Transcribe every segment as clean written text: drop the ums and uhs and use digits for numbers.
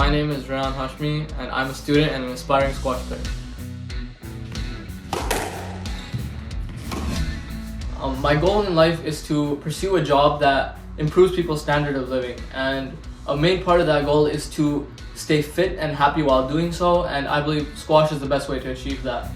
My name is Rehan Hashmi and I'm a student and an aspiring squash player. My goal in life is to pursue a job that improves people's standard of living, and a main part of that goal is to stay fit and happy while doing so, and I believe squash is the best way to achieve that.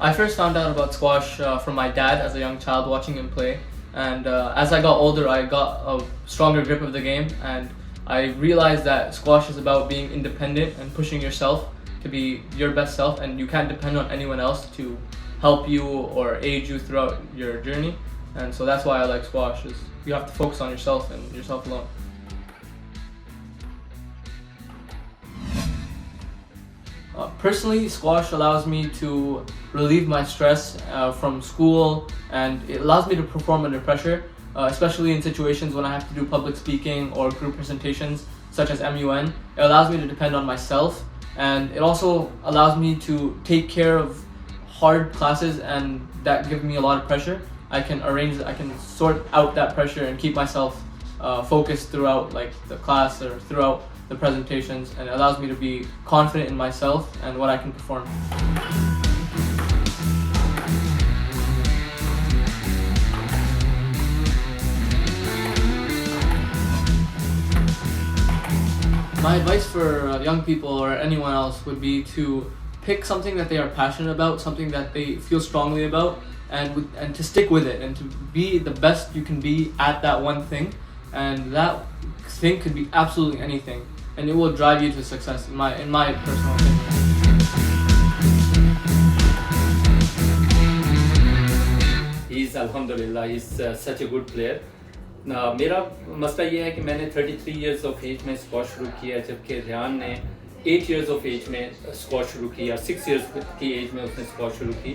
I first found out about squash from my dad as a young child, watching him play, and as I got older I got a stronger grip of the game, and I realized that squash is about being independent and pushing yourself to be your best self, and you can't depend on anyone else to help you or aid you throughout your journey. And so that's why I like squash, is you have to focus on yourself and yourself alone. Personally, squash allows me to relieve my stress from school, and it allows me to perform under pressure, especially in situations when I have to do public speaking or group presentations such as MUN. It allows me to depend on myself, and it also allows me to take care of hard classes and that give me a lot of pressure. I can sort out that pressure and keep myself focused throughout the class or throughout the presentations, and it allows me to be confident in myself and what I can perform. My advice for young people or anyone else would be to pick something that they are passionate about, something that they feel strongly about, and to stick with it, and to be the best you can be at that one thing. And that thing could be absolutely anything, and it will drive you to success, in my personal opinion. He's alhamdulillah, he's such a good player. मेरा मसला ये है कि मैंने 33 years of age में squash शुरू किया, जबकि रियान ने 8 years of age में स्क्वाश शुरू किया, 6 years की एज में उसने स्क्वाश शुरू की,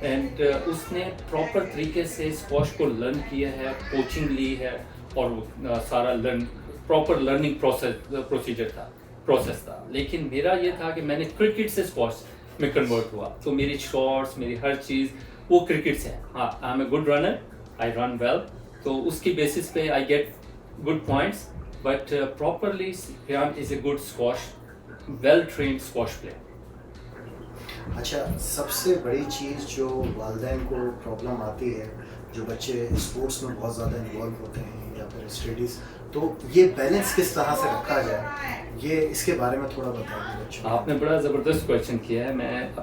एंड उसने प्रॉपर तरीके से स्क्वाश को लर्न किया है, कोचिंग ली है, और सारा प्रॉपर लर्निंग प्रोसेस था. लेकिन मेरा ये था कि मैंने क्रिकेट से स्क्वाश में कन्वर्ट हुआ, तो मेरी शॉट्स, मेरी हर चीज़ वो क्रिकेट से है. हाँ, I am a good runner, I run well, तो उसकी बेसिस पे I get good points, but properly Riyan is a good squash, well trained squash player. अच्छा, सबसे बड़ी चीज़ जो वालिदैन को प्रॉब्लम आती है, जो बच्चे स्पोर्ट्स में बहुत ज़्यादा इन्वॉल्व होते हैं या फिर स्टडीज़, तो ये बैलेंस किस तरह से रखा जाए, ये इसके बारे में थोड़ा बताइए बच्चों. आपने बड़ा ज़बरदस्त क्वेश्चन किया है. मैं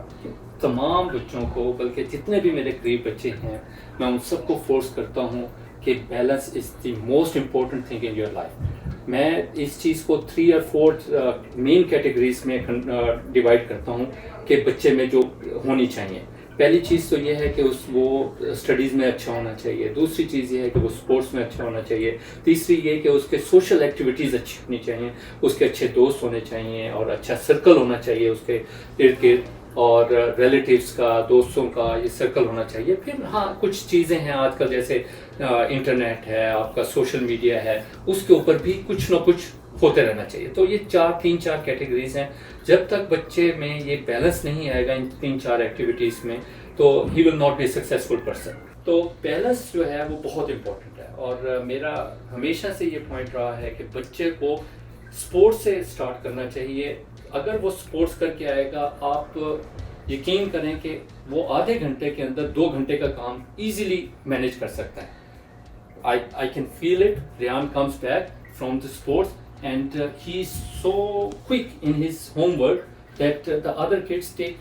तमाम बच्चों को, बल्कि जितने भी मेरे करीब बच्चे हैं, मैं उन सबको फोर्स करता हूँ कि balance is the most important thing in your life. मैं इस चीज़ को 3 और 4 मेन कैटेगरीज में डिवाइड करता हूँ कि बच्चे में जो होनी चाहिए. पहली चीज़ तो ये है कि वो स्टडीज़ में अच्छा होना चाहिए. दूसरी चीज़ ये है कि वो स्पोर्ट्स में अच्छा होना चाहिए. तीसरी ये कि उसके सोशल एक्टिविटीज़ अच्छी होनी चाहिए, उसके अच्छे दोस्त होने चाहिए, और अच्छा सर्कल होना चाहिए उसके इर्द गिर्द, और रिलेटिव्स का, दोस्तों का ये सर्कल होना चाहिए. फिर हाँ, कुछ चीज़ें हैं आजकल, जैसे इंटरनेट है, आपका सोशल मीडिया है, उसके ऊपर भी कुछ ना कुछ होते रहना चाहिए. तो ये 3-4 कैटेगरीज हैं. जब तक बच्चे में ये बैलेंस नहीं आएगा इन 3-4 एक्टिविटीज़ में, तो ही will not be successful person. तो बैलेंस जो है वो बहुत इम्पोर्टेंट है, और मेरा हमेशा से ये पॉइंट रहा है कि बच्चे को स्पोर्ट्स से स्टार्ट करना चाहिए. अगर वो स्पोर्ट्स करके आएगा, आप यकीन करें कि वो आधे घंटे के अंदर 2 घंटे का काम ईजिली मैनेज कर सकता है. I can feel it. Riyan comes back from the sports, and he's so quick in his homework that the other kids take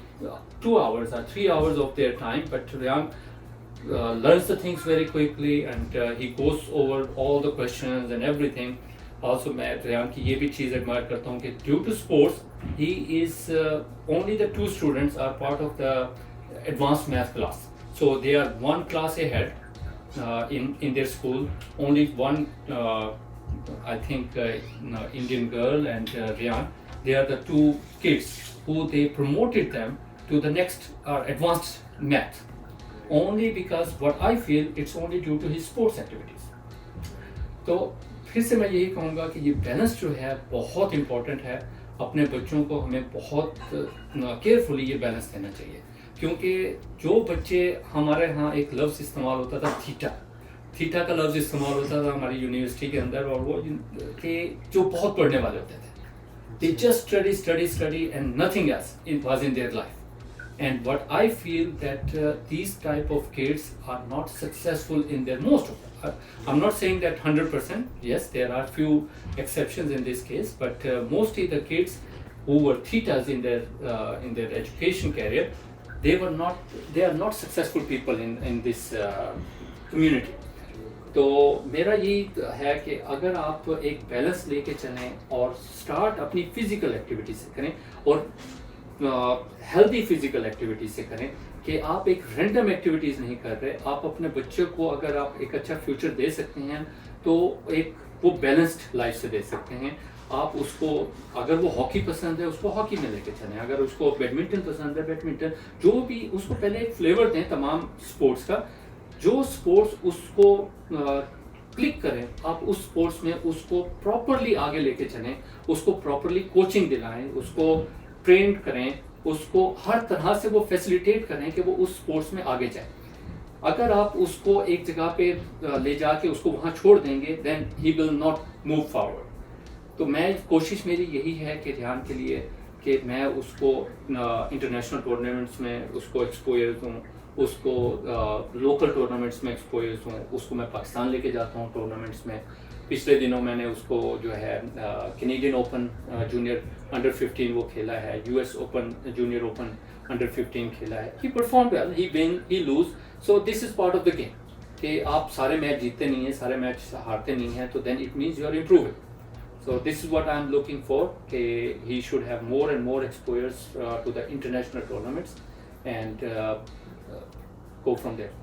2 hours or 3 hours of their time, but Riyan learns the things very quickly, and he goes over all the questions and everything. Also, मैं रियान की ये भी चीज़ admire करता हूँ कि due to sports he is only the 2 students are part of the advanced math class, so they are 1 class ahead in their school. Only one I think Indian girl and Riyan, they are the 2 kids who they promoted them to the next advanced math, only because what I feel it's only due to his sports activities. तो फिर से मैं यही कहूँगा कि ये balance जो है बहुत इम्पॉर्टेंट है. अपने बच्चों को हमें बहुत केयरफुली ये बैलेंस देना चाहिए, क्योंकि जो बच्चे, हमारे यहाँ एक लफ्ज़ इस्तेमाल होता था थीटा, थीटा का लफ्ज़ इस्तेमाल होता था हमारी यूनिवर्सिटी के अंदर, और वो कि जो बहुत पढ़ने वाले होते थे, they just study and nothing else was in their life. And what I feel that these type of kids are not successful in their most of them. I'm not saying that 100%, yes, there are few exceptions in this case, but mostly the kids who were thetas in their education career, they are not successful people in this community. तो मेरा यही है कि अगर आप एक balance लेके चलें और स्टार्ट अपनी फिजिकल एक्टिविटी से करें, और हेल्दी फिजिकल एक्टिविटी से करें, कि आप एक रैंडम एक्टिविटीज़ नहीं कर रहे, आप अपने बच्चे को अगर आप एक अच्छा फ्यूचर दे सकते हैं तो एक वो बैलेंस्ड लाइफ से दे सकते हैं। आप उसको, अगर वो हॉकी पसंद है उसको हॉकी में लेके चलें, अगर उसको बैडमिंटन पसंद है बैडमिंटन, जो भी, उसको पहले एक फ्लेवर दें तमाम स्पोर्ट्स का, जो स्पोर्ट्स उसको क्लिक करें, आप उस स्पोर्ट्स में उसको प्रॉपरली आगे लेके चलें, उसको प्रॉपरली कोचिंग दिलाएं, उसको ट्रेन करें, उसको हर तरह से वो फैसिलिटेट करें कि वो उस स्पोर्ट्स में आगे जाए। अगर आप उसको एक जगह पे ले जाके उसको वहाँ छोड़ देंगे, then he will not move forward. तो मैं कोशिश मेरी यही है कि ध्यान के लिए कि मैं उसको इंटरनेशनल टूर्नामेंट्स में उसको एक्सपोजर दूँ, उसको लोकल टूर्नामेंट्स में एक्सपोजर दूँ, उसको मैं पाकिस्तान लेके जाता हूँ टूर्नामेंट्स में। पिछले दिनों मैंने उसको जो है कैनेडियन ओपन जूनियर अंडर 15 वो खेला है, US open junior open under 15 खेला है। He perform well, he win, he lose, so this is part of the game, कि आप सारे मैच जीतते नहीं हैं, सारे मैच हारते नहीं हैं, तो then it means you are improving. So this is what I am looking for. He should have more and more exposures to the international tournaments and go from there.